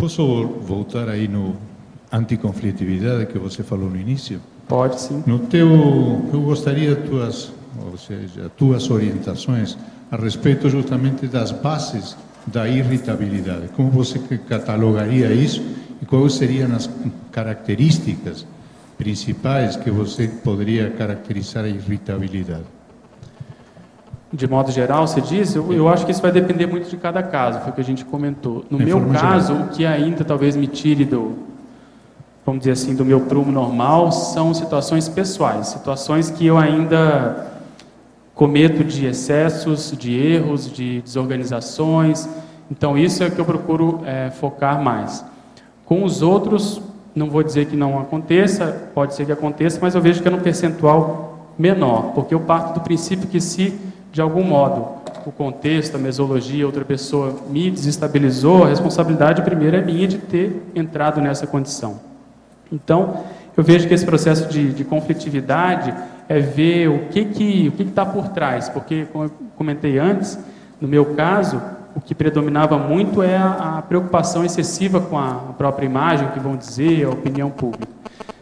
Posso voltar aí no anticonflitividade que você falou no início? Pode, sim. Eu gostaria tuas orientações a respeito justamente das bases da irritabilidade. Como você catalogaria isso e quais seriam as características principais que você poderia caracterizar a irritabilidade? De modo geral, você diz? Eu acho que isso vai depender muito de cada caso, foi o que a gente comentou. No meu caso, o que ainda talvez me tire vamos dizer assim, do meu prumo normal, são situações pessoais, situações que eu ainda cometo de excessos, de erros, de desorganizações. Então, isso é o que eu procuro focar mais. Com os outros, não vou dizer que não aconteça, pode ser que aconteça, mas eu vejo que é num percentual menor, porque eu parto do princípio que se, de algum modo, o contexto, a mesologia, outra pessoa me desestabilizou, a responsabilidade primeiro é minha de ter entrado nessa condição. Então, eu vejo que esse processo de conflitividade é ver o que está por trás, porque, como eu comentei antes, no meu caso, o que predominava muito é a preocupação excessiva com a própria imagem, o que vão dizer, a opinião pública.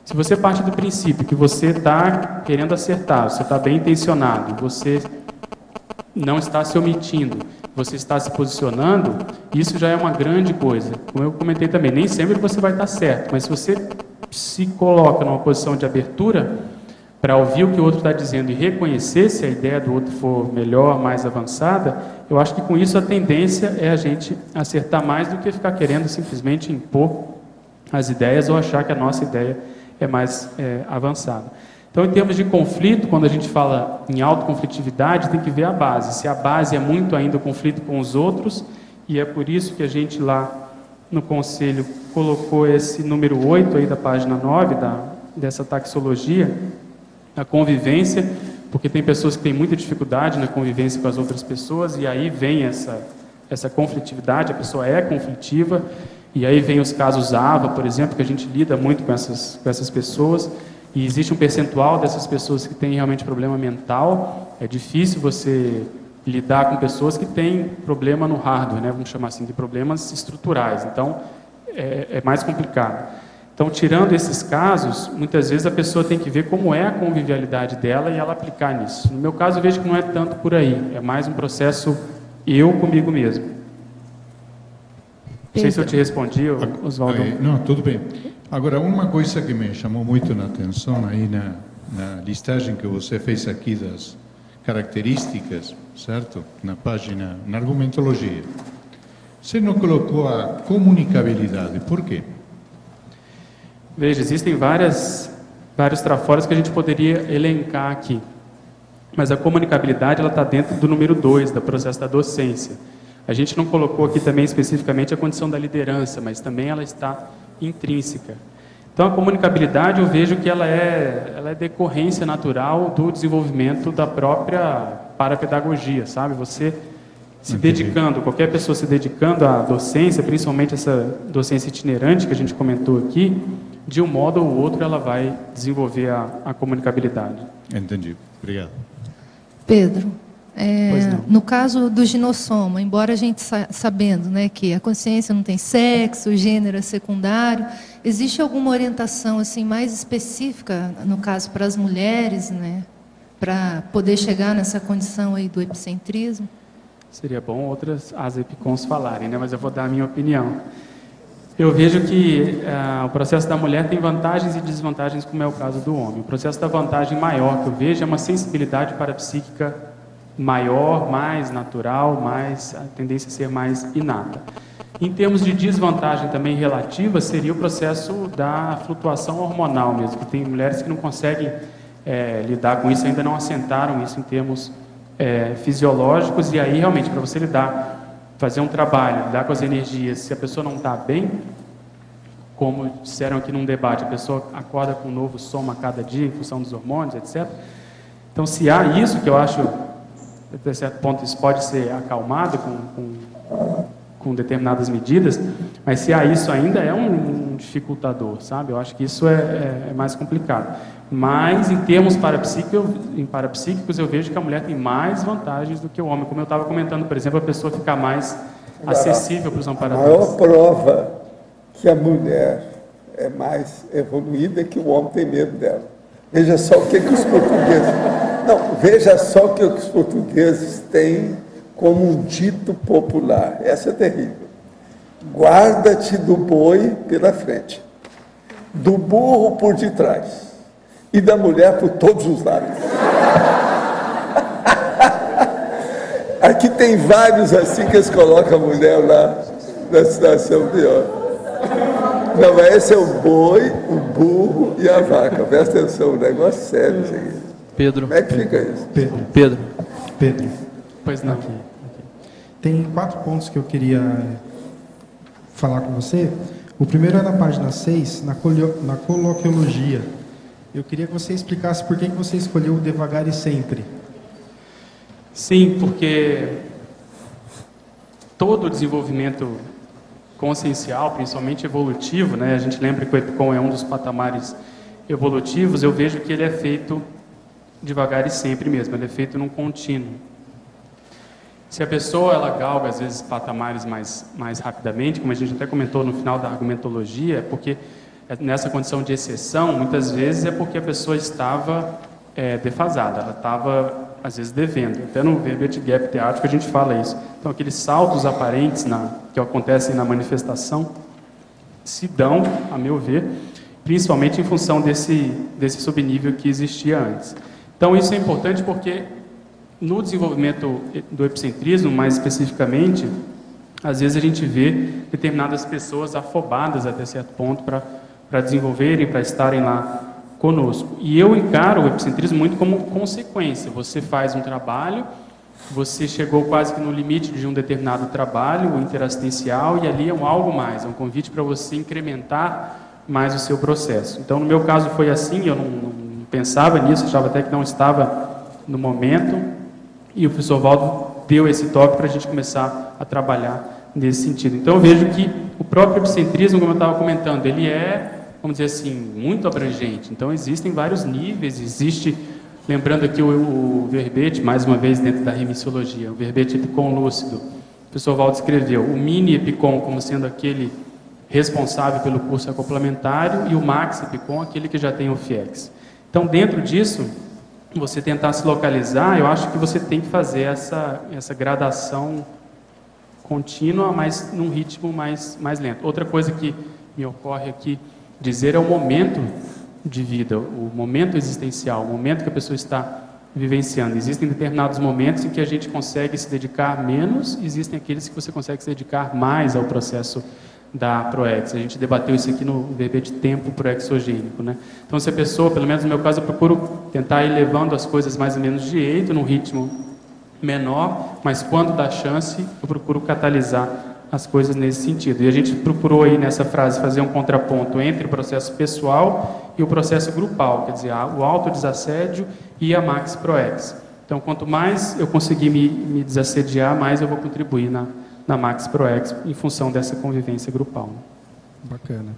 Se você parte do princípio que você está querendo acertar, você está bem intencionado, você não está se omitindo, você está se posicionando, isso já é uma grande coisa. Como eu comentei também, nem sempre você vai estar certo, mas se você se coloca numa posição de abertura para ouvir o que o outro está dizendo e reconhecer se a ideia do outro for melhor, mais avançada, eu acho que com isso a tendência é a gente acertar mais do que ficar querendo simplesmente impor as ideias ou achar que a nossa ideia é mais avançada. Então, em termos de conflito, quando a gente fala em autoconflitividade, tem que ver a base. Se a base é muito ainda o conflito com os outros, e é por isso que a gente lá no Conselho colocou esse número 8 aí da página 9 dessa taxologia, a convivência, porque tem pessoas que têm muita dificuldade na convivência com as outras pessoas, e aí vem essa conflitividade, a pessoa é conflitiva, e aí vem os casos AVA, por exemplo, que a gente lida muito com essas pessoas, e existe um percentual dessas pessoas que têm realmente problema mental. É difícil você lidar com pessoas que têm problema no hardware, né? Vamos chamar assim, de problemas estruturais. Então, é mais complicado. Então, tirando esses casos, muitas vezes a pessoa tem que ver como é a convivialidade dela e ela aplicar nisso. No meu caso, eu vejo que não é tanto por aí. É mais um processo eu comigo mesmo. Não sei se eu te respondi, Oswaldo. Não, tudo bem. Agora, uma coisa que me chamou muito a atenção aí na listagem que você fez aqui das características, certo? Na página, na argumentologia. Você não colocou a comunicabilidade. Por quê? Veja, existem vários trafores que a gente poderia elencar aqui. Mas a comunicabilidade está dentro do número 2, do processo da docência. A gente não colocou aqui também especificamente a condição da liderança, mas também ela está intrínseca. Então, a comunicabilidade, eu vejo que ela é decorrência natural do desenvolvimento da própria parapedagogia, sabe? Você se dedicando, qualquer pessoa se dedicando à docência, principalmente essa docência itinerante que a gente comentou aqui, de um modo ou outro ela vai desenvolver a comunicabilidade. Entendi. Obrigado. Pedro, no caso do ginossoma, embora a gente sabendo, né, que a consciência não tem sexo, o gênero é secundário, existe alguma orientação assim mais específica, no caso para as mulheres, né, para poder chegar nessa condição aí do epicentrismo? Seria bom outras as epicons falarem, né, mas eu vou dar a minha opinião. Eu vejo que o processo da mulher tem vantagens e desvantagens, como é o caso do homem. O processo da vantagem maior que eu vejo é uma sensibilidade parapsíquica maior, mais natural, a tendência a ser mais inata. Em termos de desvantagem também relativa, seria o processo da flutuação hormonal mesmo, que tem mulheres que não conseguem lidar com isso, ainda não assentaram isso em termos fisiológicos, e aí realmente para você fazer um trabalho, lidar com as energias, se a pessoa não está bem, como disseram aqui num debate, a pessoa acorda com um novo soma a cada dia em função dos hormônios, etc. Então, se há isso, que eu acho, até certo ponto, isso pode ser acalmado com determinadas medidas, mas se há isso ainda é um dificultador, sabe? Eu acho que isso é mais complicado. Mas, em termos parapsíquicos, eu vejo que a mulher tem mais vantagens do que o homem. Como eu estava comentando, por exemplo, a pessoa ficar mais acessível para os amparadores. A maior prova que a mulher é mais evoluída, que o homem tem medo dela. Veja só o que os portugueses... Não, veja só o que os portugueses têm como um dito popular. Essa é terrível. Guarda-te do boi pela frente, do burro por detrás e da mulher por todos os lados. Aqui tem vários assim que eles colocam a mulher lá na situação pior. Não, mas esse é o boi, o burro e a vaca. Presta atenção, um negócio sério isso aqui. Pedro. Como é que fica isso? Pedro. Pois não. Aqui. Tem 4 pontos que eu queria falar com você. O primeiro é na página 6, na coloquiologia. Eu queria que você explicasse por que você escolheu o devagar e sempre. Sim, porque todo o desenvolvimento consciencial, principalmente evolutivo, né? A gente lembra que o EPICOM é um dos patamares evolutivos, eu vejo que ele é feito devagar e sempre mesmo, ele é feito num contínuo. Se a pessoa ela galga às vezes patamares mais rapidamente, como a gente até comentou no final da argumentologia, é porque nessa condição de exceção, muitas vezes é porque a pessoa estava defasada, ela estava às vezes devendo. Até no verbete gap teático a gente fala isso. Então aqueles saltos aparentes que acontecem na manifestação se dão, a meu ver, principalmente em função desse subnível que existia antes. Então isso é importante porque no desenvolvimento do epicentrismo, mais especificamente, às vezes a gente vê determinadas pessoas afobadas até certo ponto para desenvolverem, para estarem lá conosco. E eu encaro o epicentrismo muito como consequência. Você faz um trabalho, você chegou quase que no limite de um determinado trabalho, o interassistencial, e ali é um algo mais, é um convite para você incrementar mais o seu processo. Então, no meu caso foi assim, eu não pensava nisso, achava até que não estava no momento, e o professor Valdo deu esse toque para a gente começar a trabalhar nesse sentido. Então, eu vejo que o próprio epicentrismo, como eu estava comentando, ele é, vamos dizer assim, muito abrangente. Então, existem vários níveis, lembrando aqui o verbete, mais uma vez, dentro da remissiologia, o verbete epicom lúcido. O professor Valdo escreveu o mini epicom como sendo aquele responsável pelo curso acoplamentário e o max epicom, aquele que já tem o FIEX. Então, dentro disso, você tentar se localizar, eu acho que você tem que fazer essa gradação contínua, mas num ritmo mais lento. Outra coisa que me ocorre aqui dizer é o momento de vida, o momento existencial, o momento que a pessoa está vivenciando. Existem determinados momentos em que a gente consegue se dedicar menos, existem aqueles que você consegue se dedicar mais ao processo da PROEX. A gente debateu isso aqui no verbete tempo proexogênico, né? Então, se a pessoa, pelo menos no meu caso, eu procuro tentar ir levando as coisas mais ou menos de jeito, num ritmo menor, mas quando dá chance, eu procuro catalisar as coisas nesse sentido. E a gente procurou aí nessa frase fazer um contraponto entre o processo pessoal e o processo grupal, quer dizer, o autodesassédio e a Max PROEX. Então, quanto mais eu conseguir me desassediar, mais eu vou contribuir na Max PROEX em função dessa convivência grupal. Bacana.